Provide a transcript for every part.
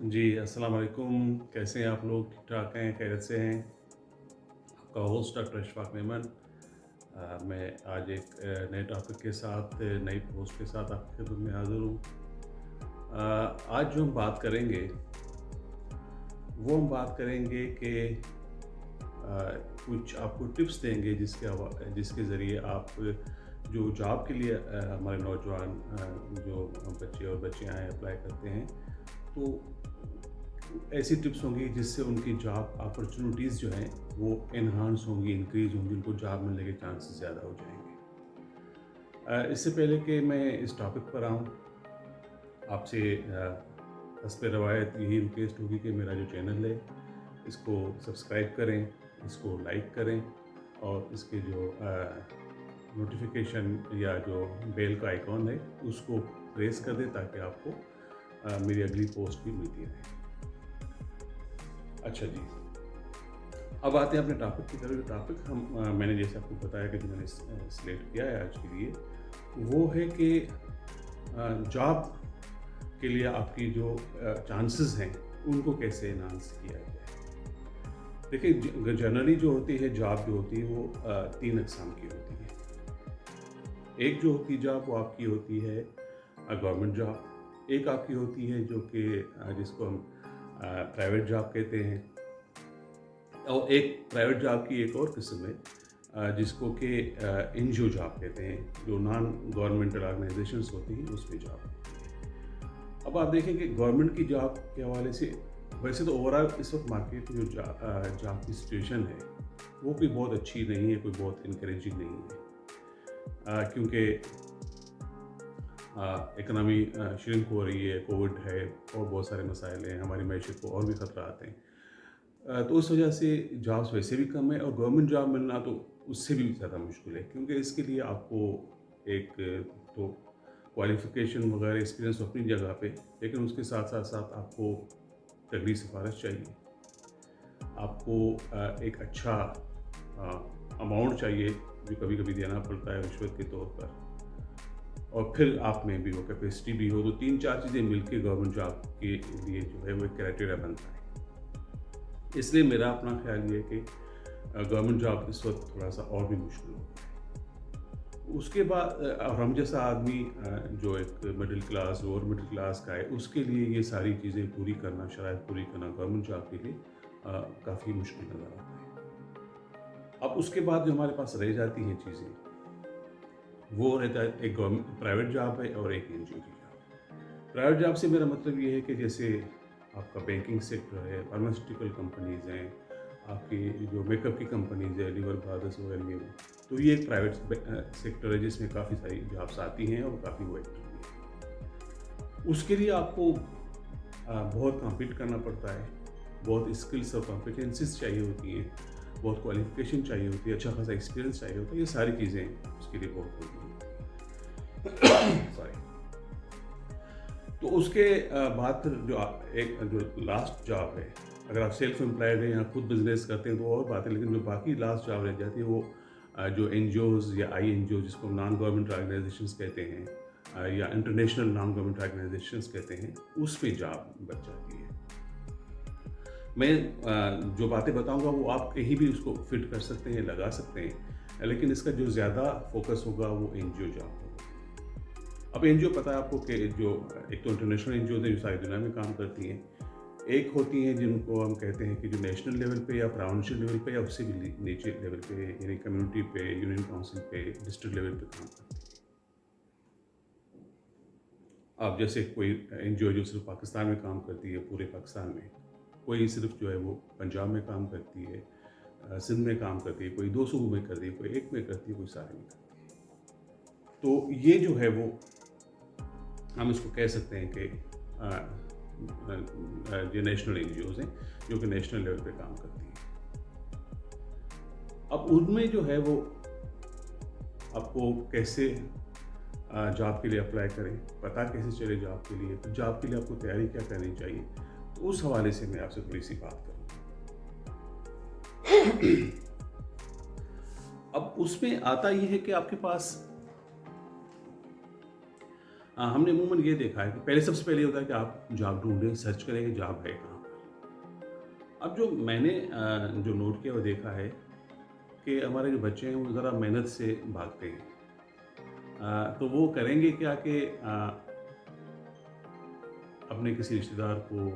जी, अस्सलाम वालेकुम। कैसे हैं आप लोग? ठीक-ठाक हैं, खैरियत से हैं? आपका होस्ट डॉक्टर अशफाक मेमन। मैं आज एक नए टॉपिक के साथ, नई पोस्ट के साथ आपकी खिदमत में हाज़िर हूँ। आज जो हम बात करेंगे, वो हम बात करेंगे कि कुछ आपको टिप्स देंगे जिसके ज़रिए आप जो जॉब के लिए हमारे नौजवान जो बच्चे और बच्चियाँ हैं अप्लाई करते हैं, तो ऐसी टिप्स होंगी जिससे उनकी जॉब अपॉर्चुनिटीज़ जो हैं वो एनहांस होंगी, इंक्रीज़ होंगी, उनको जॉब मिलने के चांसेस ज़्यादा हो जाएँगे। इससे पहले कि मैं इस टॉपिक पर आऊँ, आपसे हस्ब रवायत यही रिक्वेस्ट होगी कि मेरा जो चैनल है, इसको सब्सक्राइब करें, इसको लाइक करें और इसके जो नोटिफिकेशन या जो बेल का आइकॉन है, उसको प्रेस कर दें ताकि आपको मेरी अगली पोस्ट भी मिलती रहे। अच्छा जी, अब आते हैं अपने टॉपिक की तरफ। जो टॉपिक मैंने जैसे आपको बताया कि जो मैंने सिलेक्ट किया है आज के लिए, वो है कि जॉब के लिए आपकी जो चांसेस हैं, उनको कैसे एनहांस किया जाए। देखिए, जनरली जो होती है जॉब जो होती है वो 3 अक़साम की होती है। एक जो होती जॉब वो आपकी होती है गवर्नमेंट जॉब, एक आपकी होती है जो कि जिसको हम प्राइवेट जॉब कहते हैं, और एक प्राइवेट जॉब की एक और किस्म है जिसको कि एनजीओ जॉब कहते हैं, जो नॉन गवर्नमेंटल ऑर्गेनाइजेशंस होती हैं उसमें जॉब होती है। अब आप देखें कि गवर्नमेंट की जॉब के हवाले से वैसे तो ओवरऑल इस वक्त मार्केट में जो जॉब की सिचुएशन है वो कोई बहुत अच्छी नहीं है, कोई बहुत इनकरेजिंग नहीं है, क्योंकि इकनॉमी श्रिंक हो रही है, कोविड है और बहुत सारे मसाइल हैं, हमारी मैशत को और भी ख़तरा आते हैं। तो उस वजह से जॉब्स वैसे भी कम है और गवर्नमेंट जॉब मिलना तो उससे भी ज़्यादा मुश्किल है, क्योंकि इसके लिए आपको एक तो क्वालिफ़िकेशन वगैरह एक्सपीरियंस अपनी जगह पे, लेकिन उसके साथ साथ साथ आपको तगड़ी सिफारिश चाहिए, आपको एक अच्छा अमाउंट चाहिए जो कभी कभी देना पड़ता है रिश्वत के तौर पर, और फिर आप में भी वो कैपेसिटी भी हो, तो 3-4 चीज़ें मिलकर गवर्नमेंट जॉब के लिए जो है वो एक क्राइटेरिया बनता है। इसलिए मेरा अपना ख्याल ये है कि गवर्नमेंट जॉब इस वक्त थोड़ा सा और भी मुश्किल हो गया है। उसके बाद और हम जैसा आदमी जो एक middle class, lower middle class का है, उसके लिए ये सारी चीज़ें पूरी करना, शराइत पूरी करना गवर्नमेंट जॉब के लिए काफ़ी मुश्किल नज़र आता है। अब उसके बाद जो हमारे पास रह जाती हैं चीज़ें, वो रहता है एक गवर्नमेंट प्राइवेट जॉब है और एक एनजीओ की जॉब। प्राइवेट जॉब से मेरा मतलब ये है कि जैसे आपका बैंकिंग सेक्टर है, फार्मास्यूटिकल कंपनीज़ हैं, आपकी जो मेकअप की कंपनीज़ है, लिवर ब्रादर्स वगैरह, ये तो ये एक प्राइवेट सेक्टर है जिसमें काफ़ी सारी जॉब्स आती हैं और काफ़ी वो एक्टिव भी है। उसके लिए आपको बहुत कम्पीट करना पड़ता है, बहुत स्किल्स और कॉम्पिटेंसीज चाहिए होती हैं, बहुत क्वालिफिकेशन चाहिए होती है, अच्छा खासा एक्सपीरियंस चाहिए होता है, ये सारी चीज़ें उसके लिए बहुत होती हैं। सॉरी। तो उसके बाद फिर जो लास्ट जॉब है, अगर आप सेल्फ एम्प्लॉयड हैं या खुद बिजनेस करते हैं तो और बात है, लेकिन जो बाकी लास्ट जॉब रह जाती है वो जो एनजीओज़ या INGO जिसको नॉन गवर्नमेंट ऑर्गेनाइजेशंस कहते हैं, या इंटरनेशनल नॉन गवर्नमेंट ऑर्गेनाइजेशंस कहते हैं, उसमें जॉब बच जाती है। मैं जो बातें बताऊंगा वो आप कहीं भी उसको फिट कर सकते हैं, लगा सकते हैं, लेकिन इसका जो ज़्यादा फोकस होगा वो एनजीओ जॉब होगा। अब एनजीओ पता है आपको कि जो एक तो इंटरनेशनल एनजीओ हैं जो सारी दुनिया में काम करती हैं, एक होती हैं जिनको हम कहते हैं कि जो नेशनल लेवल पे या प्रोविंशियल लेवल पे या उससे भी नीचे लेवल पे, यानी कम्युनिटी पे, यूनियन काउंसिल पे, डिस्ट्रिक्ट लेवल पे काम करती हैं। अब जैसे कोई एनजीओ जो सिर्फ पाकिस्तान में काम करती है, पूरे पाकिस्तान में, कोई सिर्फ जो है वो पंजाब में काम करती है, सिंध में काम करती है, कोई 2 सूबों में करती है, कोई एक में करती है, कोई सारे में करती है। तो ये जो है वो हम इसको कह सकते हैं कि जो नेशनल एनजीओज़ हैं जो कि नेशनल लेवल पे काम करती हैं। अब उनमें जो है वो आपको कैसे जॉब के लिए अप्लाई करें, पता कैसे चले जॉब के लिए, तो जॉब के लिए आपको तैयारी क्या करनी चाहिए, तो उस हवाले से मैं आपसे थोड़ी सी बात करूँगा। अब उसमें आता ये है कि आपके पास हमने अमूमन ये देखा है कि पहले सबसे पहले होता है कि आप जॉब ढूँढें, सर्च करें कि जॉब है कहाँ पर। अब जो मैंने जो नोट किया वो देखा है कि हमारे जो बच्चे हैं वो ज़रा मेहनत से भागते हैं। तो वो करेंगे क्या कि अपने किसी रिश्तेदार को,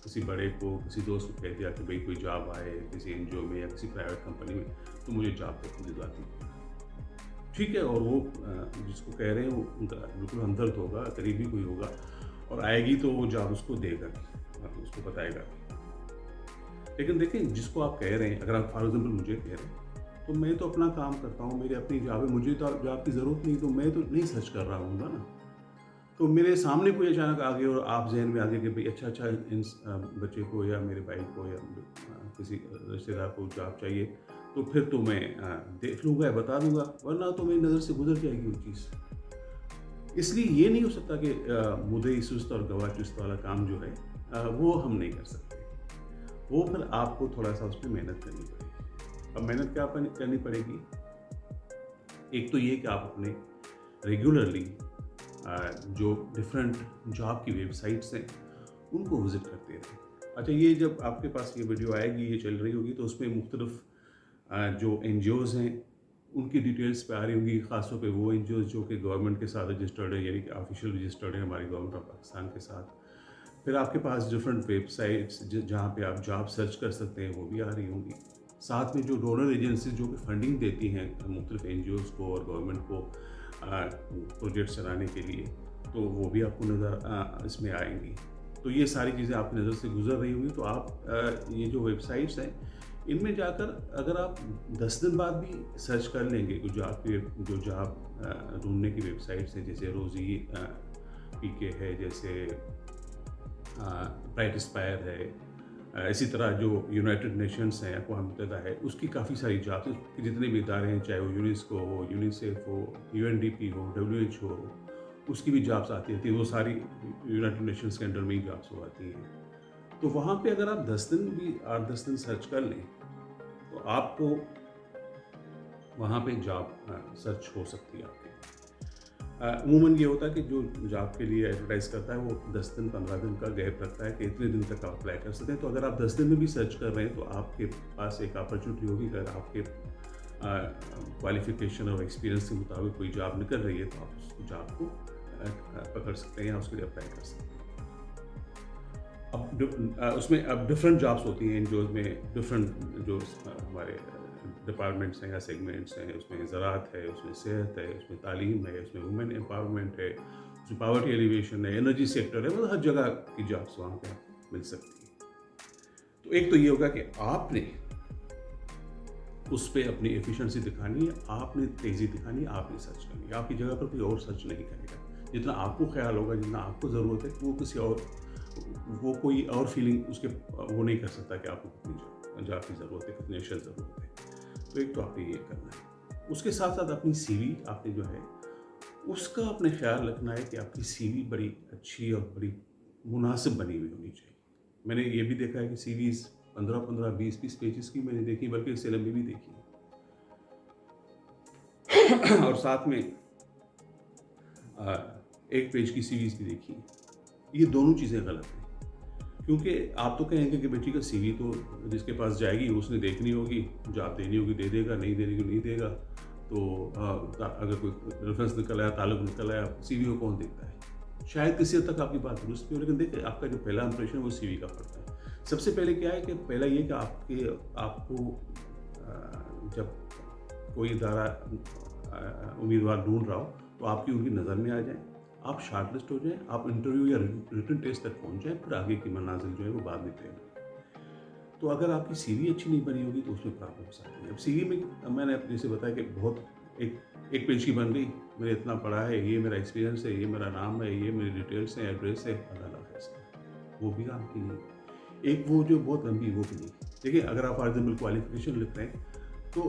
किसी बड़े को, किसी दोस्त को कह दिया कि भाई कोई जॉब आए किसी एनजीओ में या किसी प्राइवेट कंपनी में, तो मुझे जॉब तक दिलवा दी। ठीक है, और वो जिसको कह रहे हैं वो उनका बिल्कुल हमदर्द होगा, करीबी कोई होगा, और आएगी तो वो जॉब उसको देगा भी, उसको बताएगा भी। लेकिन देखें, जिसको आप कह रहे हैं, अगर आप फॉर एग्जाम्पल मुझे कह रहे हैं, तो मैं तो अपना काम करता हूँ, मेरी अपनी जॉब है, मुझे तो जॉब की ज़रूरत नहीं, तो मैं तो नहीं सर्च कर रहा हूँ ना। तो मेरे सामने कोई अचानक आ गए और आप जहन में आ गए कि भाई अच्छा इन बच्चे को या मेरे भाई को या किसी रिश्तेदार को जॉब चाहिए, तो फिर तो मैं देख लूँगा या बता दूँगा, वरना तो मेरी नज़र से गुजर जाएगी वो चीज़। इसलिए ये नहीं हो सकता कि मुद्दई सुस्त और गवाह चुस्त वाला काम जो है वो हम नहीं कर सकते। वो फिर आपको थोड़ा सा उस पर मेहनत करनी पड़ेगी। अब मेहनत क्या करनी पड़ेगी? एक तो ये कि आप अपने रेगुलरली जो डिफरेंट जॉब की वेबसाइट्स हैं उनको विज़िट करते रहें। अच्छा, ये जब आपके पास ये वीडियो आएगी, ये चल रही होगी, तो उसमें मुख्तलिफ जो एनजीओज़ हैं उनकी डिटेल्स पे आ रही होंगी, ख़ासतौर पे वो एनजीओज़ जो कि गवर्नमेंट के साथ रजिस्टर्ड है, यानी कि ऑफिशियल रजिस्टर्ड है हमारी गवर्नमेंट ऑफ पाकिस्तान के साथ। फिर आपके पास डिफरेंट वेबसाइट्स जहाँ पे आप जॉब सर्च कर सकते हैं वो भी आ रही होंगी। साथ में जो डोनर एजेंसीज जो कि फंडिंग देती हैं मुख्तलिफ एनजीओज़ को और गवर्नमेंट को प्रोजेक्ट चलाने के लिए, तो वो भी आपको नज़र इसमें आएंगी। तो ये सारी चीज़ें आपकी नज़र से गुजर रही होंगी, तो आप ये जो वेबसाइट्स हैं इनमें जाकर अगर आप 10 दिन बाद भी सर्च कर लेंगे जो जॉब ढूंढने की वेबसाइट्स हैं, जैसे रोज़ी पीके है, जैसे ब्राइट एस्पायर है, इसी तरह जो यूनाइटेड नेशंस हैं, अक़वाम मुत्तहिदा है, उसकी काफ़ी सारी जॉब्स, उसके जितने भी इदारे हैं, चाहे वो यूनेस्को हो, यूनिसेफ हो, यूएनडीपी हो, WHO हो, उसकी भी जॉब्स आती रहती हैं। वो सारी यूनाइटेड नेशंस के अंडर में ही जॉब्स हो आती हैं। तो वहाँ पे अगर आप 10 दिन भी 8-10 दिन सर्च कर लें तो आपको वहाँ पे जॉब सर्च हो सकती है आपकी। अमूमन ये होता है कि जो जॉब के लिए एडवर्टाइज़ करता है वो 10 दिन 15 दिन का गैप रखता है कि इतने दिन तक आप अप्लाई कर सकते हैं। तो अगर आप 10 दिन में भी सर्च कर रहे हैं तो आपके पास एक अपॉर्चुनिटी होगी। अगर आपके क्वालिफिकेशन और एक्सपीरियंस के मुताबिक कोई जॉब निकल रही है तो आप उस जॉब को पकड़ सकते हैं या उसके लिए अप्लाई कर सकते हैं। अब उसमें अब डिफरेंट जॉब्स होती हैं जो में डिफरेंट जो हमारे डिपार्टमेंट्स हैं या सेगमेंट्स हैं। उसमें ज़राअत है, उसमें सेहत है, उसमें तालीम है, उसमें वुमेन एम्पावरमेंट है, उसमें पावर्टी एलिवेशन है, एनर्जी सेक्टर है, मतलब हर जगह की जॉब्स वहाँ पे मिल सकती हैं। तो एक तो ये होगा कि आपने उस पर अपनी एफिशिएंसी दिखानी है, आपने तेज़ी दिखानी है, आपने सर्च करनी है। आपकी जगह पर कोई और सर्च नहीं करेगा। जितना आपको ख्याल होगा, जितना आपको ज़रूरत है, वो किसी और वो कोई और फीलिंग उसके वो नहीं कर सकता कि आपको कितनी जॉब की ज़रूरत है, कितनी अशद ज़रूरत है। तो एक तो आपको ये करना है। उसके साथ साथ अपनी CV आपने जो है उसका अपने ख्याल रखना है कि आपकी CV बड़ी अच्छी और बड़ी मुनासिब बनी हुई होनी चाहिए। मैंने ये भी देखा है कि CVs 15-15, 20-20 पेजेस की मैंने देखी, बल्कि इससे लंबी भी देखी और साथ में 1 पेज की CVs भी देखी। ये दोनों चीज़ें गलत हैं, क्योंकि आप तो कहेंगे कि बेटी का CV तो जिसके पास जाएगी उसने देखनी होगी, जॉब देनी होगी दे देगा, नहीं देने को नहीं देगा। तो अगर कोई रेफरेंस निकल आया, ताल्लुक निकल आया, CV को कौन देखता है? शायद किसी हद तक आपकी बात दुरुस्त भी हो, लेकिन देखिए आपका जो पहला इंप्रेशन वो CV का पड़ता है। सबसे पहले क्या है कि पहला ये कि आपको जब कोई इदारा उम्मीदवार ढूंढ रहा हो तो आपकी उनकी नज़र में आ जाए, आप शार्ट लिस्ट हो जाएं, आप इंटरव्यू या रिटन टेस्ट तक पहुंच जाएं, फिर आगे की मनाजिल जो है वो बाद में तय होगी। तो अगर आपकी CV अच्छी नहीं बनी होगी तो उसमें प्रॉब्लम्स आती हैं। अब CV में मैंने अपने से बताया कि बहुत एक पेज की बन गई, मैंने इतना पढ़ा है, ये मेरा एक्सपीरियंस है, ये मेरा नाम है, ये मेरी डिटेल्स हैं, एड्रेस है, वो भी काम की नहीं। एक वो जो बहुत लंबी, वो भी नहीं। देखिए, अगर आप फॉर एग्जाम्पल क्वालिफिकेशन लिख रहे हैं तो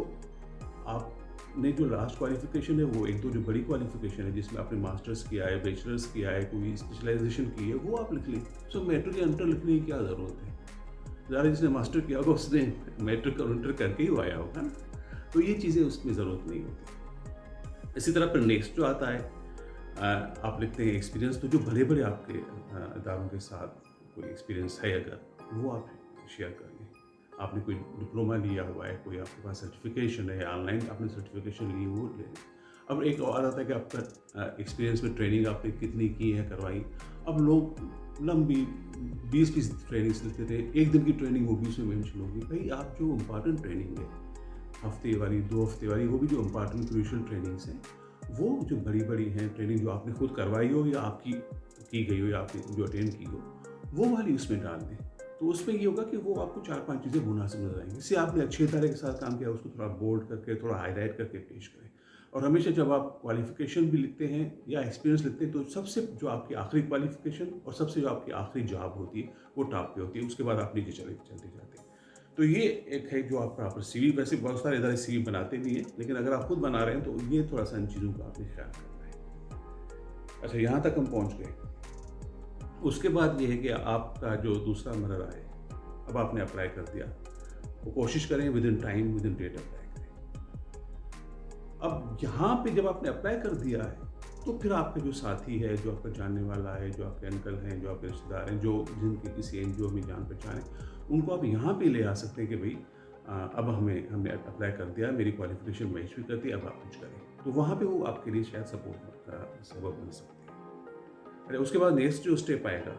आपने जो लास्ट क्वालिफिकेशन है वो एक दो जो बड़ी क्वालिफिकेशन है जिसमें आपने मास्टर्स किया है, बैचलर्स किया है, कोई स्पेशलाइजेशन की है, वो आप लिख लें। सो मैट्रिक या इंटर लिखने की क्या ज़रूरत है? ज़्यादा जिसने मास्टर किया होगा उसने मैट्रिक और इंटर करके ही आया होगा ना। तो ये चीज़ें उसमें ज़रूरत नहीं होती। इसी तरह फिर नेक्स्ट जो आता है आप लिखते हैं एक्सपीरियंस, तो जो बड़े बड़े आपके इदारों के साथ कोई एक्सपीरियंस है अगर, वो आप शेयर करिए। आपने कोई डिप्लोमा लिया हुआ है, कोई आपके पास सर्टिफिकेशन है, ऑनलाइन आपने सर्टिफिकेशन ली, वो ले। अब एक और आता है कि आपका एक्सपीरियंस में ट्रेनिंग आपने कितनी की है, करवाई। अब लोग लंबी 20-20 ट्रेनिंग्स लेते थे, एक दिन की ट्रेनिंग वो 20 में मेंशन होगी। भाई आप जो इम्पॉर्टेंट ट्रेनिंग है, हफ्ते वाली, 2 हफ्ते वाली, वो भी जो इम्पॉर्टेंट क्रूशियल ट्रेनिंग्स हैं, वो जो बड़ी बड़ी हैं ट्रेनिंग, जो आपने खुद करवाई हो या आपकी की गई हो या आपने जो अटेंड की हो, वो वाली उसमें डाल दें। तो उसमें ये होगा कि वो आपको 4-5 चीज़ें मुनासिब नजर आएंगी। इससे आपने अच्छे तरह के साथ काम किया, उसको थोड़ा बोल्ड करके, थोड़ा हाईलाइट करके पेश करें। और हमेशा जब आप क्वालिफिकेशन भी लिखते हैं या एक्सपीरियंस लिखते हैं, तो सबसे जो आपकी आखिरी क्वालिफिकेशन और सबसे जो आपकी आखिरी जॉब होती है, वो टॉप पे होती है। उसके बाद आप नीचे चलते जाते हैं। तो ये एक है जो आप प्रॉपर सीवी, वैसे बहुत सारे इधर सीवी बनाते भी हैं, लेकिन अगर आप खुद बना रहे हैं तो ये थोड़ा सा इन चीज़ों का आपने ख्याल करना है। अच्छा, यहाँ तक हम पहुँच गए। उसके बाद ये है कि आपका जो दूसरा मरहला है, अब आपने अप्लाई कर दिया, तो कोशिश करें within time, within date apply करें। अब यहाँ पे जब आपने अप्लाई कर दिया है, तो फिर आपका जो साथी है, जो आपका जानने वाला है, जो आपके अंकल हैं, जो आपके रिश्तेदार हैं, जो जिनके किसी एनजीओ में जान पहचान है, उनको आप यहाँ पे ले आ सकते हैं कि भाई अब हमने अप्लाई कर दिया, मेरी क्वालिफिकेशन मैच भी करती है, अब आप कुछ करें। तो वहाँ पे वो आपके लिए शायद सपोर्ट का सबब बन सकते हैं। अरे उसके बाद नेक्स्ट जो स्टेप आएगा,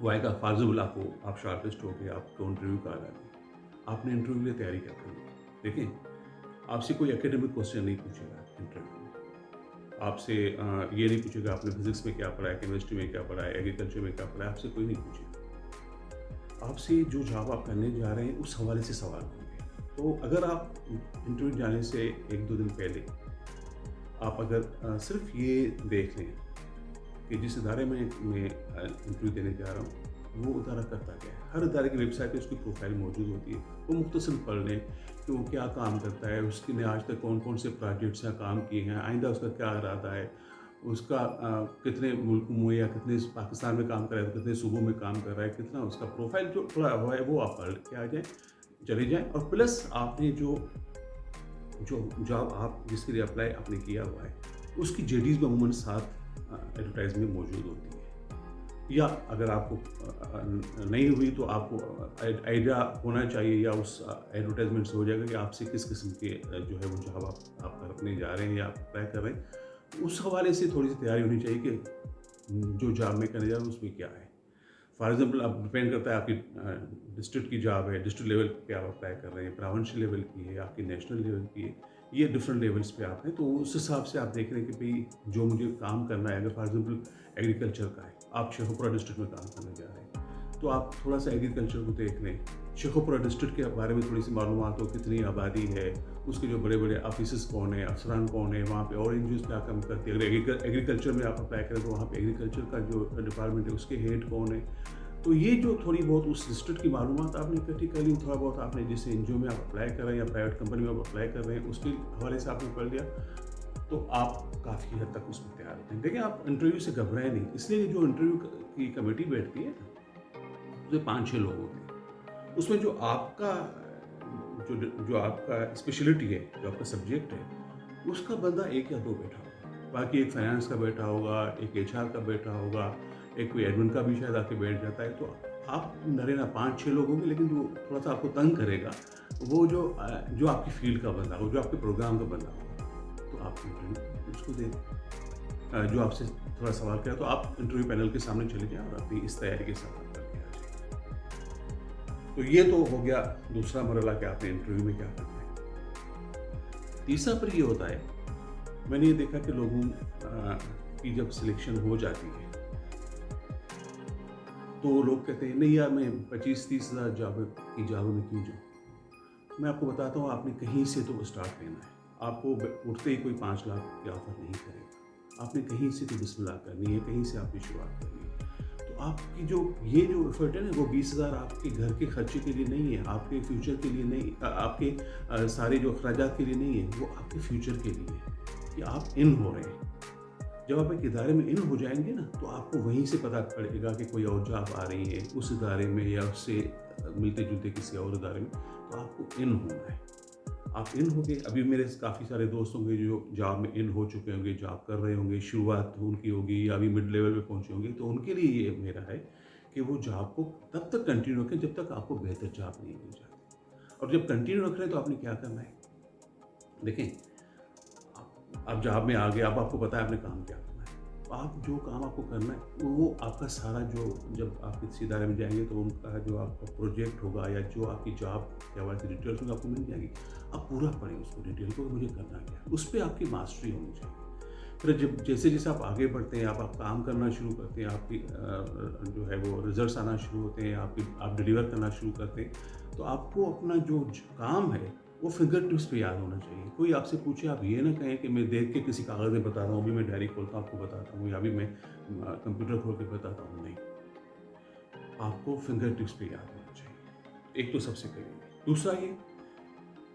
वो आएगा फॉर्जबल, आप शॉर्टलिस्ट हो गए, आपको इंटरव्यू का आ गया, आपने इंटरव्यू के लिए तैयारी क्या करनी है। देखें, आपसे कोई एकेडमिक क्वेश्चन नहीं पूछेगा इंटरव्यू में। आपसे ये नहीं पूछेगा आपने फिजिक्स में क्या पढ़ा है, केमिस्ट्री में क्या पढ़ा है, एग्रीकल्चर में क्या पढ़ा है, आपसे कोई नहीं पूछेगा। आपसे जो जॉब आप करने जा रहे हैं उस हवाले से सवाल होंगे। तो अगर आप इंटरव्यू जाने से 1-2 दिन पहले आप अगर सिर्फ ये देख लें कि जिस इदारे में मैं इंटरव्यू देने जा रहा हूँ, वो इदारा करता क्या है। हर इदारे की वेबसाइट पे उसकी प्रोफाइल मौजूद होती है, वो मुख्तसर पढ़ लें कि वो क्या काम करता है, उसने आज तक कौन कौन से प्रोजेक्ट्स या काम किए हैं, आइंदा उसका क्या इरादा है, उसका कितने मुल्कों में या कितने पाकिस्तान में काम कर रहा है, कितने सूबों में काम कर रहा है, कितना उसका प्रोफाइल जो थोड़ा हुआ है, वो आप पढ़ के आ जाएँ, चले जाएँ। और प्लस आपने जो जॉब आप जिसके लिए अप्लाई आपने किया हुआ है, उसकी जेडीज़ में अमूमन साथ एडवर्टाइज में मौजूद होती है। या अगर आपको नहीं हुई तो आपको आइडिया होना चाहिए, या उस एडवर्टाइजमेंट से हो जाएगा कि आपसे किस किस्म के जो है वो जॉब आप करने जा रहे हैं या अप्लाई कर रहे हैं। उस हवाले से थोड़ी सी तैयारी होनी चाहिए कि जो जॉब में करने जा रहा हूँ उसमें क्या है। फॉर एग्जांपल, अब डिपेंड करता है आपकी डिस्ट्रिक्ट की जॉब है, डिस्ट्रिक्ट लेवल पे आप अप्लाई कर रहे हैं, प्रोविंशियल लेवल की है, आपकी नेशनल लेवल की है, ये डिफरेंट लेवल्स पे आप हैं। तो उस हिसाब से आप देख रहे हैं कि भाई जो मुझे काम करना है, अगर फॉर एग्जांपल एग्रीकल्चर का है, आप शेखोपुरा डिस्ट्रिक्ट में काम करने जा रहे हैं, तो आप थोड़ा सा एग्रीकल्चर को देख लें। शेखोपुरा डिस्ट्रिक्ट के बारे में थोड़ी सी मालूमात हो, कितनी आबादी है, उसके जो बड़े बड़े ऑफिस कौन है, अफसरान कौन है, वहाँ पे और एनजीओ क्या काम करती है। अगर एग्रीकल्चर में आप अप्लाई करें तो वहाँ पे एग्रीकल्चर का जो डिपार्टमेंट है उसके हेड कौन है। तो ये जो थोड़ी बहुत उस डिस्ट्रिक्ट की मालूमात आपने इकट्ठी कर ली, थोड़ा बहुत आपने जिस एनजीओ में आप अप्लाई कर रहे हैं या प्राइवेट कंपनी में आप अप्लाई कर रहे हैं उसके हवाले से आपने पढ़ लिया, तो आप काफ़ी हद तक उसमें तैयार होते हैं। देखिए, आप इंटरव्यू से घबराएं नहीं। इसलिए जो इंटरव्यू की कमेटी बैठती है उसमें 5-6 लोग होते हैं। उसमें जो आपका स्पेशलिटी है, जो आपका सब्जेक्ट है, उसका बंदा 1 या 2 बैठा होगा, बाकी एक फाइनेंस का बैठा होगा, एक एचआर का बैठा होगा, एक कोई एडमिन का भी शायद आके बैठ जाता है। तो आप नरे ना 5-6 लोग होंगे, लेकिन जो थोड़ा सा आपको तंग करेगा वो जो आपकी फील्ड का बंदा हो, जो आपके प्रोग्राम का बंदा होगा, तो आप इंटरव्यू उसको दे दें। जो आपसे थोड़ा सवाल करें तो आप इंटरव्यू पैनल के सामने चले जाएं और अपनी इस तैयारी के साथ करके आ जाइए। तो ये तो हो गया दूसरा मरहला कि आपने इंटरव्यू में क्या करना है। तीसरा पर ये होता है, मैंने ये देखा कि लोगों की जब सिलेक्शन हो जाती है तो लोग कहते हैं नहीं यार, मैं 25-30 हज़ार जॉब में क्यों जाऊँ। मैं आपको बताता हूँ, आपने कहीं से तो स्टार्ट लेना है। आपको उठते ही कोई 5 लाख की ऑफर नहीं करेगा, आपने कहीं से तो बिस्मिल्लाह करनी है, कहीं से आपकी शुरुआत करनी है। तो आपकी जो एफर्ट है ना, वो 20,000 आपके घर के खर्चे के लिए नहीं है, आपके फ्यूचर के लिए नहीं, आपके सारे जो अखराजात के लिए नहीं है, वो आपके फ्यूचर के लिए है कि आप इन हो रहे हैं। जब आप एक इदारे में इन हो जाएंगे ना, तो आपको वहीं से पता पड़ेगा कि कोई और जॉब आ रही है उस इदारे में या उससे मिलते जुलते किसी और इदारे में, तो आपको इन होना है। आप इन हो गए, अभी मेरे काफ़ी सारे दोस्त होंगे जो जॉब में इन हो चुके होंगे, जॉब कर रहे होंगे, शुरुआत उनकी होगी या अभी मिड लेवल पे पहुँचे होंगे, तो उनके लिए ये मेरा है कि वो जॉब को तब तक कंटिन्यू रखें जब तक आपको बेहतर जॉब नहीं मिल जाती। और जब कंटिन्यू रख रहे हैं तो आपने क्या करना है? देखें, आप जॉब में आ गए, अब आपको पता है आपने काम क्या करना है। आप जो काम आपको करना है वो आपका सारा जो, जब आप किसी इदारे में जाएंगे तो उनका जो आपका प्रोजेक्ट होगा या जो आपकी जॉब के हवाले से डिटेल्स होंगी आपको मिल जाएगी। आप पूरा पढ़ें उसको डिटेल को, मुझे करना क्या है, उस पर आपकी मास्टरी होनी चाहिए। फिर जब जैसे जैसे आप आगे बढ़ते हैं, आप काम करना शुरू करते हैं, आपकी जो है वो रिजल्ट्स आना शुरू होते हैं, आप डिलीवर करना शुरू करते हैं, तो आपको अपना जो काम है वो फिंगर टिप्स पे याद होना चाहिए। कोई आपसे पूछे, आप ये ना कहें कि मैं देख के किसी कागज़ में बता रहा हूँ, अभी मैं डायरी खोलता हूँ आपको बताता हूँ, या अभी मैं कंप्यूटर खोल के बताता हूँ, नहीं। आपको फिंगर टिप्स पे याद होना चाहिए। एक तो सबसे पहले दूसरा ये,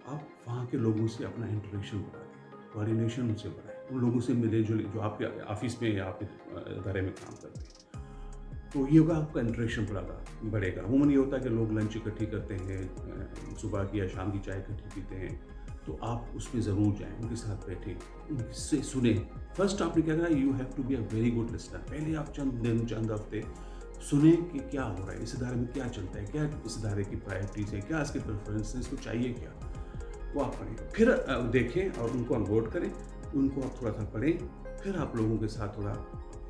आप वहाँ के लोगों से अपना इंटरेक्शन बढ़ाएं, कोऑर्डिनेशन उनसे बढ़ाएं, उन लोगों से मिले जुले जो आपके ऑफिस में या आपके इदारे में काम करते हैं। तो ये होगा, आपका इंटरेक्शन बढ़ेगा। अमूमन ये होता है कि लोग लंच इकट्ठी करते हैं, सुबह की या शाम की चाय इकट्ठी पीते हैं, तो आप उसमें ज़रूर जाएं, उनके साथ बैठें, उनसे सुने। फर्स्ट आपने क्या करना है, you have to be a very good listener. पहले आप चंद दिन चंद हफ्ते सुने कि क्या हो रहा है इस इदारे में, क्या चलता है, क्या इस इदारे की प्रायोरिटीज़ है, क्या इसके प्रेफरेंसेस, इसको चाहिए क्या, वो आप पढ़ें। फिर देखें और उनको ऑनबोर्ड करें, उनको आप थोड़ा सा पढ़ें, फिर आप लोगों के साथ थोड़ा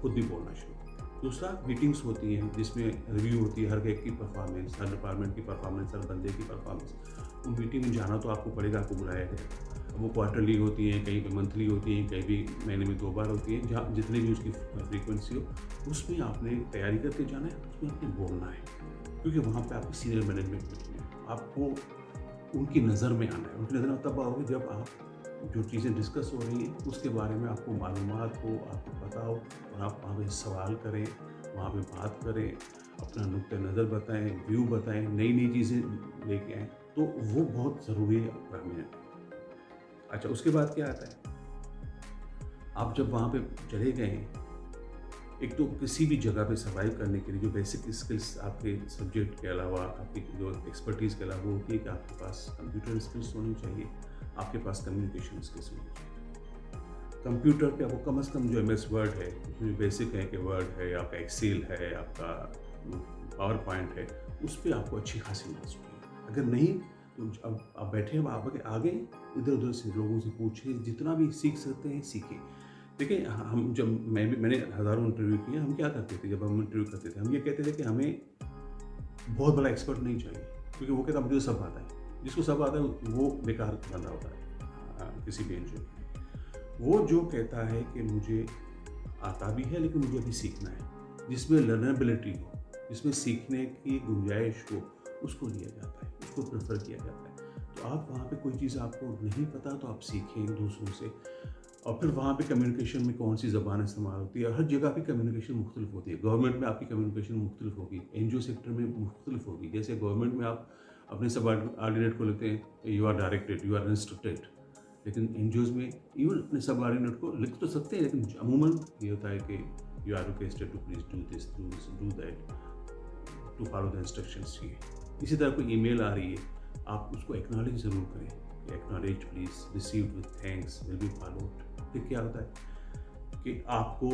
खुद भी बोलना शुरू करें। दूसरा, मीटिंग्स होती हैं जिसमें रिव्यू होती है हर एक की परफॉर्मेंस, हर डिपार्टमेंट की परफॉर्मेंस, हर बंदे की परफॉर्मेंस। उन मीटिंग में जाना तो आपको पड़ेगा, आपको बुलाया गया। अब वो क्वार्टरली होती हैं, कहीं पे मंथली होती हैं, कहीं भी महीने में 2 बार होती हैं, जहाँ जितनी भी उसकी फ्रीक्वेंसी हो, उसमें आपने तैयारी करके जाना है, उसमें आपने बोलना है, क्योंकि वहाँ पे आपकी सीनियर मैनेजमेंट बैठी है। आपको उनकी नज़र में आना है। उनकी नज़र में तब आओगे जब आप जो चीज़ें डिस्कस हो रही हैं उसके बारे में आपको मालूमात हो, आपको पता हो, और आप वहाँ पे सवाल करें, वहाँ पे बात करें, अपना नुक्ते नज़र बताएं, व्यू बताएं, नई नई चीज़ें लेके आएँ, तो वो बहुत ज़रूरी है अपनाने में। अच्छा, उसके बाद क्या आता है, आप जब वहाँ पे चले गए हैं, एक तो किसी भी जगह पे सर्वाइव करने के लिए जो बेसिक स्किल्स आपके सब्जेक्ट के अलावा, आपकी जो एक्सपर्टीज़ के अलावा वो होती है कि आपके पास कंप्यूटर स्किल्स होनी चाहिए, आपके पास कम्युनिकेशन स्किल्स होनी चाहिए। कंप्यूटर पे आपको कम से कम जो एमएस वर्ड है, उसमें जो बेसिक है कि वर्ड है, आपका एक्सेल है, आपका पावर पॉइंट है, उस पर आपको अच्छी खासी मास्टरी है। अगर नहीं तो अब आप बैठे, अब आप आगे इधर उधर से लोगों से पूछें, जितना भी सीख सकते हैं सीखें। देखिए, हम जब मैंने हज़ारों इंटरव्यू किए, हम क्या करते थे जब हम इंटरव्यू करते थे, हम ये कहते थे कि हमें बहुत बड़ा एक्सपर्ट नहीं चाहिए, क्योंकि वो कहता मुझे सब आता है। जिसको सब आता है वो बेकार बंदा होता है किसी भी एनजीओ में। वो जो कहता है कि मुझे आता भी है लेकिन मुझे अभी सीखना है, जिसमें लर्नेबिलिटी हो, जिसमें सीखने की गुंजाइश हो, उसको लिया जाता है, उसको प्रेफर किया जाता है। तो आप वहाँ पे कोई चीज़ आपको नहीं पता तो आप सीखें दूसरों से। और फिर वहाँ पे कम्युनिकेशन में कौन सी ज़बान इस्तेमाल होती है, हर जगह की कम्युनिकेशन मुख्तलिफ होती है। गवर्नमेंट में आपकी कम्युनिकेशन मुख्तलिफ होगी, एनजीओ सेक्टर में मुख्तलिफ होगी। जैसे गवर्नमेंट में आप अपने सब ऑर्डिनेट को लेते हैं, you are directed, you are instructed, लेकिन एनजीओज में इवन अपने सब ऑर्डिनेट को लिख तो सकते हैं, लेकिन अमूमन ये होता है कि you are requested to please do this, do that, to follow the instructions चाहिए। इसी तरह कोई ईमेल आ रही है, आप उसको एक्नॉलेज ज़रूर करें, acknowledge please, received with thanks, will be followed. फिर क्या होता है कि आपको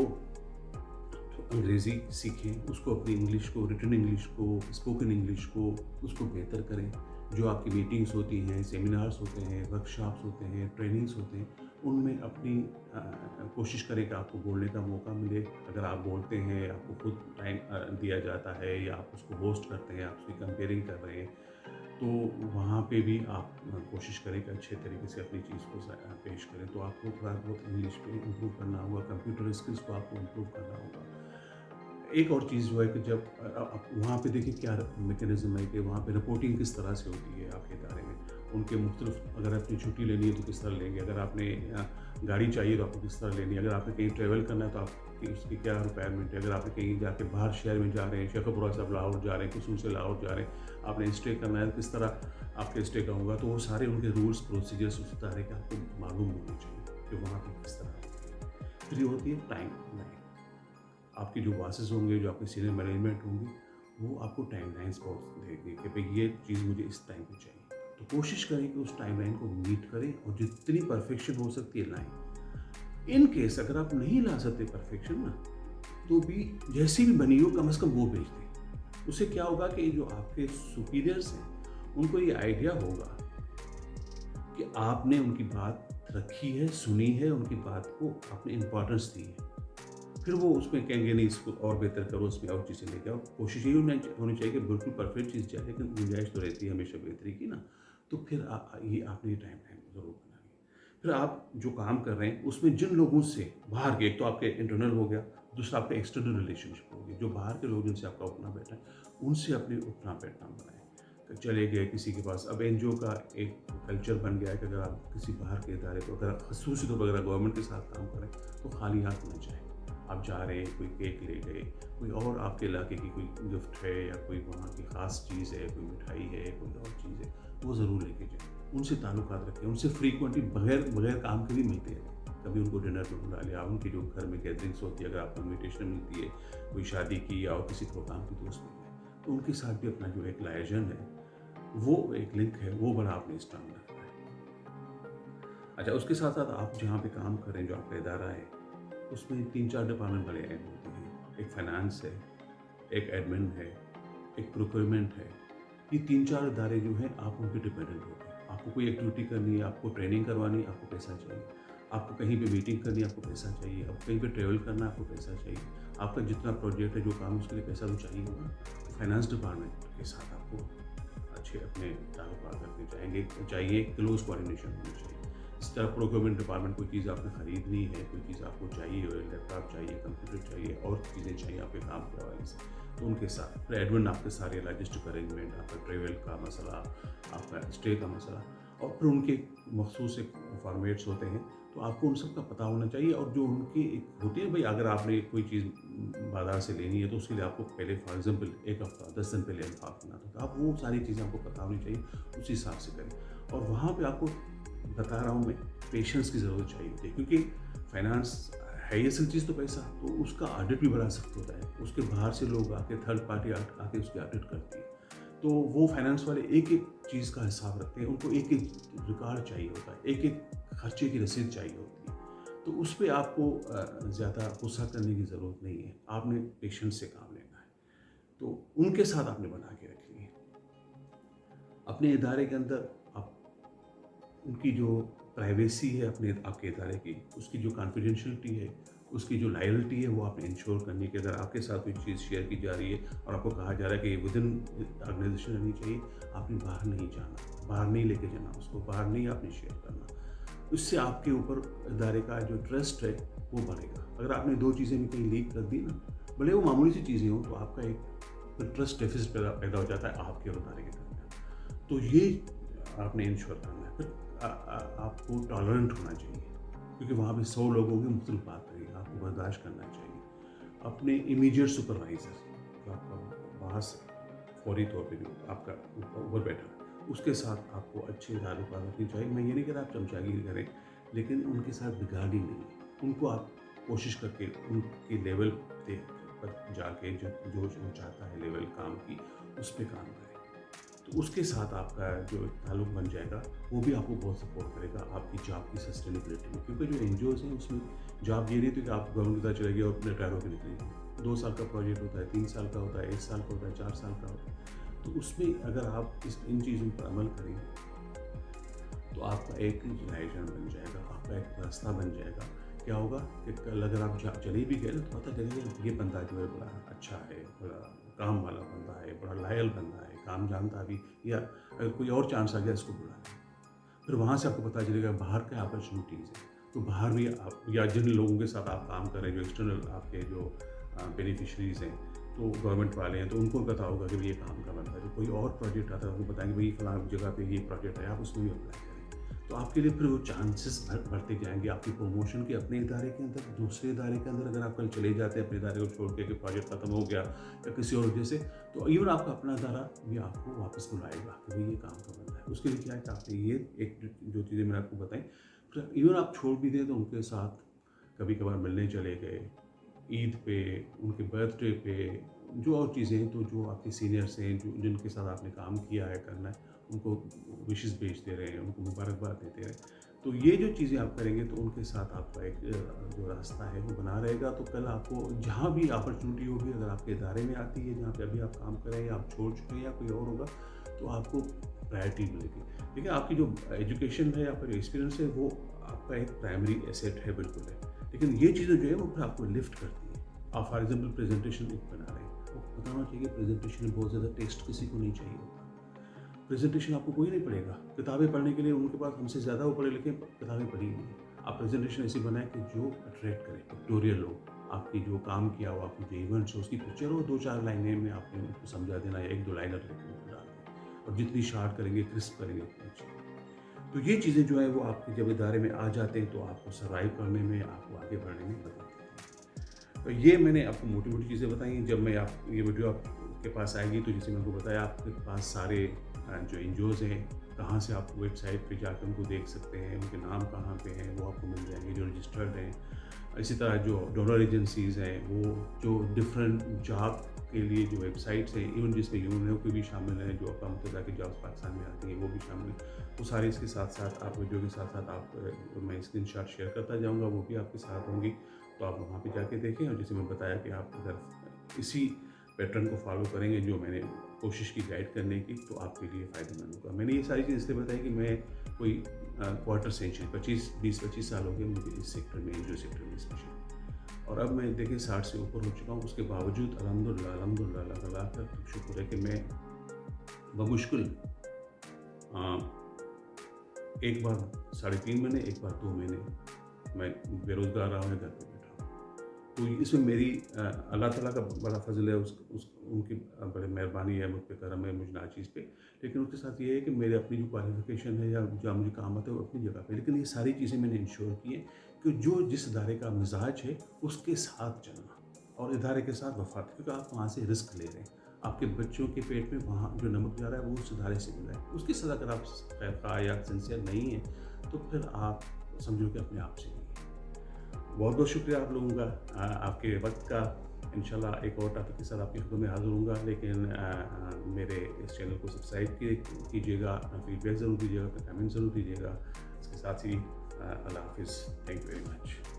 अंग्रेज़ी सीखें, उसको अपनी इंग्लिश को, रिटन इंग्लिश को, स्पोकन इंग्लिश को, उसको बेहतर करें। जो आपकी मीटिंग्स होती हैं, सेमिनार्स होते हैं, वर्कशॉप्स होते हैं, ट्रेनिंग्स होते हैं, उनमें अपनी कोशिश करें कि आपको बोलने का मौका मिले। अगर आप बोलते हैं, आपको खुद टाइम दिया जाता है या आप उसको होस्ट करते हैं, आप उसकी कंपेयरिंग कर रहे हैं, तो वहाँ पे भी आप कोशिश करें कि अच्छे तरीके से अपनी चीज़ को पेश करें। तो आपको थोड़ा बहुत इंग्लिश पे इम्प्रूव करना होगा, कंप्यूटर स्किल्स को आपको इम्प्रूव करना होगा। एक और चीज़ जो है कि जब आप वहाँ पे देखिए क्या मैकेनिज़्म है कि वहाँ पे रिपोर्टिंग किस तरह से होती है आपके इदारे में। उनके मुख्तलिफ, अगर आपने छुट्टी लेनी है तो किस तरह लेंगे, अगर आपने गाड़ी चाहिए तो आपको किस तरह लेनी है, अगर आपने कहीं ट्रैवल करना है तो आपकी उसकी क्या रिक्वायरमेंट है, अगर आपने कहीं जाके बाहर शहर में जा रहे हैं, शेखपुरा से आप लाहौर जा रहे हैं, कुसुम से लाहौर जा रहे हैं, आपने स्टे करना है, किस तरह आपके स्टे का होगा, तो वो सारे उनके रूल्स प्रोसीजर्स उस तरह के आपको मालूम होने चाहिए कि वहाँ पे किस तरह होती है। फिर ये होती है टाइम लाइन। आपके जो बॉसेस होंगे, जो आपके सीनियर मैनेजमेंट होंगी, वो आपको टाइम लाइन्स बहुत देंगे कि भाई ये चीज़ मुझे इस टाइम पे चाहिए। तो कोशिश करें कि उस टाइमलाइन को मीट करें और जितनी परफेक्शन हो सकती है लाएं। इन केस अगर आप नहीं ला सकते परफेक्शन ना, तो भी जैसी भी बनी हो कम से कम वो भेज दें। उससे क्या होगा कि जो आपके सुपीरियर्स हैं उनको ये आइडिया होगा कि आपने उनकी बात रखी है, सुनी है, उनकी बात को आपने इम्पोर्टेंस दी है। फिर वो उसमें कहेंगे नहीं इसको और बेहतर करो, उसमें और चीज़ें लेके आओ। कोशिश ये होनी चाहिए कि बिल्कुल परफेक्ट चीज़ जाए, लेकिन गुंजाइश तो रहती है हमेशा बेहतरी की ना। तो फिर ये आपने टाइम टाइम ज़रूर बनानी है। फिर आप जो काम कर रहे हैं उसमें जिन लोगों से बाहर के, एक तो आपके इंटरनल हो गया, दूसरा आपका एक्सटर्नल रिलेशनशिप हो गया, जो बाहर के लोग जिनसे आपका उठना बैठना है उनसे अपने उठना बैठना बनाएं। चले गए किसी के पास, अब एनजीओ का एक कल्चर बन गया है कि अगर आप किसी बाहर के इदारे को, अगर खसूसी तौर पर अगर गवर्नमेंट के साथ काम करें तो खाली हाथ न जाए। आप जा रहे हैं, कोई केक ले गए, कोई और आपके इलाके की कोई गिफ्ट है या कोई वहाँ की ख़ास चीज़ है, कोई मिठाई है, कोई और चीज़ है, वो ज़रूर लेके जाएँ। उनसे ताल्लुकात रखें, उनसे फ्रीक्वेंटली बगैर काम के भी मिलते हैं। कभी उनको डिनर पे बुला लिया, उनके जो घर में गैदरिंग्स होती है, अगर आपको इन्विटेशन मिलती है कोई शादी की या और किसी प्रोग्राम की, तो उसमें गए। तो उनके साथ भी अपना जो एक लाइजन है, वो एक लिंक है, वो बड़ा आपने स्ट्रांग रखना है। अच्छा, उसके साथ साथ आप जहाँ पे काम कर रहे हैं, जो आपका इदारा है, उसमें 3-4 डिपार्टमेंट बड़े ऐड होते हैं। एक फाइनेंस है, एक एडमिन है, एक प्रोक्योरमेंट है। ये 3-4 इदारे जो हैं आप उनके डिपेंडेंट होते हैं। आपको कोई एक्टिविटी करनी है, आपको ट्रेनिंग करवानी है, आपको पैसा चाहिए। आपको कहीं पे मीटिंग करनी है, आपको पैसा चाहिए। आपको कहीं पे ट्रैवल करना है, आपको पैसा चाहिए। आपका जितना प्रोजेक्ट है, जो काम है, उसके लिए पैसा तो चाहिए होगा। तो फाइनेंस डिपार्टमेंट के साथ आपको अच्छे अपने ताल्लुकात रखने चाहिए, क्लोज कोऑर्डिनेशन होनी चाहिए। इस तरह प्रोक्योरमेंट डिपार्टमेंट, कोई चीज़ आपने खरीदनी है, कोई चीज़ आपको चाहिए, लैपटॉप चाहिए, कंप्यूटर चाहिए, और चीज़ें चाहिए आपके काम के हवाले से, तो उनके साथ फिर एडमिन आपके सारे लॉजिस्टिक अरेंजमेंट, आपका ट्रैवल का मसला, आपका स्टे का मसला, और फिर उनके मखसूस एक फॉर्मेट्स होते हैं, तो आपको उन सब का पता होना चाहिए। और जो उनकी एक होती है भाई, अगर आपने कोई चीज़ बाज़ार से लेनी है तो उसके लिए आपको पहले फॉर एग्जांपल 1 हफ्ता 10 दिन पहले इंतज़ाम करना था, तो आप वो सारी चीज़ें आपको पता होनी चाहिए, उसी हिसाब से करें। और वहाँ पे आपको बता रहा हूँ मैं, पेशेंस की ज़रूरत चाहिए होती है, क्योंकि फाइनेंस है ही असल चीज़ तो पैसा, तो उसका ऑडिट भी बड़ा सख्त होता है। उसके बाहर से लोग आके, थर्ड पार्टी आके उसकी ऑडिट करती है, तो वो फाइनेंस वाले एक एक चीज़ का हिसाब रखते हैं। उनको एक एक रिकॉर्ड चाहिए होता है, एक एक खर्चे की रसीद चाहिए होती है। तो उस पर आपको ज़्यादा गुस्सा करने की ज़रूरत नहीं है, आपने पेशेंस से काम लेना है। तो उनके साथ आपने बना के रखनी है। अपने इदारे के अंदर आप उनकी जो प्राइवेसी है, अपने आपके इदारे की, उसकी जो कॉन्फिडेंशियलिटी है, उसकी जो लॉयल्टी है, वो आपने इंश्योर करनी है कि अगर आपके साथ कोई चीज़ शेयर की जा रही है और आपको कहा जा रहा है कि ये विदिन ऑर्गेनाइजेशन रहनी चाहिए, आपने बाहर नहीं जाना, बाहर नहीं लेके जाना, उसको बाहर नहीं आपने शेयर करना। उससे आपके ऊपर इदारे का जो ट्रस्ट है वो बढ़ेगा। अगर आपने 2 चीज़ें भी कहीं लीक कर दी ना, भले वो मामूली सी चीज़ें हों, तो आपका एक ट्रस्ट डेफिसिट पैदा हो जाता है आपके और इदारे के दरमियान। तो ये आपने इंश्योर करना है। फिर आपको टॉलरेंट होना चाहिए, क्योंकि वहाँ पे 100 लोग होंगे, मुख्तलिफ बात करेंगे, आपको बर्दाश्त करना चाहिए। अपने इमीडिएट सुपरवाइज़र, जो आपका बॉस फौरी तौर पे जो आपका ऊपर बैठा है, उसके साथ आपको अच्छे ताल्लुकात रखने चाहिए। मैं ये नहीं कह रहा आप चमचागिरी करें, लेकिन उनके साथ बिगाड़ी नहीं। उनको आप कोशिश करके उनके लेवल पर जाके जो जो चाहता है लेवल काम की, उस पर काम करें। तो उसके साथ आपका जो ताल्लुक बन जाएगा, वो भी आपको बहुत सपोर्ट करेगा आपकी जॉब की सस्टेनेबिलिटी में। क्योंकि जो एनजीओज़ हैं उसमें जॉब ये नहीं थी कि आप गवर्नमेंट की तरह चले गए और अपने रिटायर होकर निकले गए। 2 साल का प्रोजेक्ट होता है, 3 साल का होता है, 1 साल का होता है, 4 साल का होता है। तो उसमें अगर आप इन चीज़ों पर अमल करेंगे तो आपका एक लाइजन बन जाएगा, आपका एक रास्ता बन जाएगा। क्या होगा कि कल अगर आप चले भी गए ना, तो पता चलेगा ये बंदा जो है बड़ा अच्छा है, बड़ा काम वाला बंदा है, बड़ा लायल बंदा है, काम जानता भी, या अगर कोई और चांस आ गया इसको बुला लें। फिर वहाँ से आपको पता चलेगा बाहर क्या अपॉर्चुनिटीज़ है। तो बाहर भी आप, या जिन लोगों के साथ आप काम कर रहे हैं, जो एक्सटर्नल आपके जो बेनिफिशरीज़ हैं, तो गवर्नमेंट वाले हैं, तो उनको पता होगा कि ये काम का बंदा है। जो कोई और प्रोजेक्ट आता है उनको बताएंगे भाई फलां जगह पे ये प्रोजेक्ट है, आप उसमें भी अप्लाई करें। तो आपके लिए फिर वो चांसेस बढ़ते जाएंगे आपकी प्रमोशन के, अपने इदारे के अंदर, दूसरे इदारे के अंदर। अगर आप कल चले जाते हैं अपने इदारे को छोड़ के कि प्रोजेक्ट खत्म हो गया या किसी और वजह से, तो इवन आपका अपना इदारा भी आपको वापस बुलाएगा कि भाई ये काम का बंदा है। उसके लिए क्या है कि आपने ये एक जो चीज़ें मैंने आपको बताई, फिर इवन आप छोड़ भी दें तो उनके साथ कभी कभार मिलने चले गए, ईद पे, उनके बर्थडे पे, جو اور چیزیں ہیں تو جو آپ کے سینئرس ہیں جو جن کے ساتھ آپ نے کام کیا ہے کرنا ہے ان کو وشز بھیجتے رہیں ان کو مبارکباد دیتے رہیں. تو یہ جو چیزیں آپ کریں گے تو ان کے ساتھ آپ کا ایک جو راستہ ہے وہ بنا رہے گا. تو کل آپ کو جہاں بھی اپرچونیٹی ہوگی اگر آپ کے ادارے میں آتی ہے جہاں پہ ابھی آپ کام کریں یا آپ چھوڑ چکے ہیں یا کوئی اور ہوگا تو آپ کو پرائرٹی ملے گی. دیکھیں آپ کی جو ایجوکیشن ہے یا پھر ایکسپیرینس ہے وہ آپ کا ایک پرائمری ایسیٹ ہے بالکل ہے, لیکن یہ چیزیں جو ہے وہ پھر آپ کو لفٹ کرتی ہیں. آپ فار ایگزامپل پریزنٹیشن ایک بنا رہے ہیں, وہ بتانا چاہیے پریزنٹیشن میں بہت زیادہ ٹیسٹ کسی کو نہیں چاہیے ہوتا. پریزنٹیشن آپ کو کوئی نہیں پڑھے گا, کتابیں پڑھنے کے لیے ان کے پاس ہم سے زیادہ وہ پڑھے لکھے کتابیں پڑھی نہیں. آپ پریزنٹیشن ایسی بنائیں کہ جو اٹریکٹ کرے, پکٹوریل ہو, آپ کی جو کام کیا ہو, آپ کی جو ایونٹس ہو اس کی پکچر ہو, 2-4 لائنیں میں آپ نے ان کو سمجھا دینا یا 1-2 لائنر ڈال دیں, اور جتنی شارٹ کریں گے کرسپ کریں گے اتنی اچھی. تو یہ چیزیں جو ہے وہ آپ کے جب ادارے میں آ جاتے ہیں تو آپ کو سروائیو کرنے میں, آپ کو آگے بڑھنے میں مدد دیتے ہیں. تو یہ میں نے آپ کو موٹی موٹی چیزیں بتائی ہیں. جب میں آپ یہ ویڈیو آپ کے پاس آئے گی تو جیسے میں آپ کو بتایا آپ کے پاس سارے جو این جی اوز ہیں کہاں سے آپ ویب سائٹ پہ جا کے ان کو دیکھ سکتے ہیں, ان کے نام کہاں پہ ہیں وہ آپ کو مل جائیں گے جو رجسٹرڈ ہیں. اسی طرح جو ڈونر ایجنسیز ہیں وہ جو ڈفرینٹ جاب کے لیے جو ویب سائٹس ہیں ایون جس میں یونیو کے بھی شامل ہیں, جو اقوام متحدہ کی جابس پاکستان میں آتی ہیں وہ بھی شامل ہیں. وہ سارے اس کے ساتھ ساتھ آپ ویڈیو کے ساتھ ساتھ آپ میں اسکرین شاٹ شیئر کرتا جاؤں گا, وہ بھی آپ کے ساتھ ہوں گی. تو آپ وہاں پہ جا کے دیکھیں, اور جیسے میں بتایا کہ آپ اگر اسی پیٹرن کو فالو کریں گے جو میں نے کوشش کی گائڈ کرنے کی تو آپ کے لیے فائدہ مند ہوگا. میں نے یہ ساری چیز اس لیے بتائی کہ میں کوئی کوارٹر سینچری 20-25 سال ہو گئے مجھے اس سیکٹر میں, جو سیکٹر میں اسپیشلی, اور اب میں دیکھیں 60 سے اوپر ہو چکا ہوں. اس کے باوجود الحمدللہ اللہ تعالیٰ کا شکر ہے کہ میں بمشکل ایک بار 3.5 مہینے, ایک بار 2 مہینے میں بے روزگار رہا ہوں, گھر پہ بیٹھا ہوں. تو اس میں میری اللہ تعالیٰ کا بڑا فضل ہے, ان کی بڑی مہربانی ہے مجھ پہ, کرم ہے مجھ ناچیز پہ. لیکن اس کے ساتھ یہ ہے کہ میرے اپنی جو کوالیفیکیشن ہے یا جو مجھے کام آتا ہے وہ اپنی جگہ پہ, لیکن یہ ساری چیزیں میں نے انشور کی ہیں کہ جو جس ادارے کا مزاج ہے اس کے ساتھ چلنا اور ادارے کے ساتھ وفات, کیونکہ آپ وہاں سے رسک لے رہے ہیں. آپ کے بچوں کے پیٹ میں وہاں جو نمک جا رہا ہے وہ اس ادارے سے مل رہا ہے. اس کے ساتھ اگر آپ خیر خواہ یا سنسیئر نہیں ہیں تو پھر آپ سمجھو کہ اپنے آپ سے نہیں ہیں. بہت بہت شکریہ آپ لوگوں کا, آپ کے وقت کا. انشاءاللہ ایک اور ٹاپک کے ساتھ آپ کی خدمت میں حاضر ہوں گا, لیکن میرے اس چینل کو سبسکرائب کیجیے گا, فیڈ بیک ضرور دیجیے گا, کمنٹ ضرور دیجیے گا. اس کے ساتھ ہی اللہ حافظ. Thank you very much.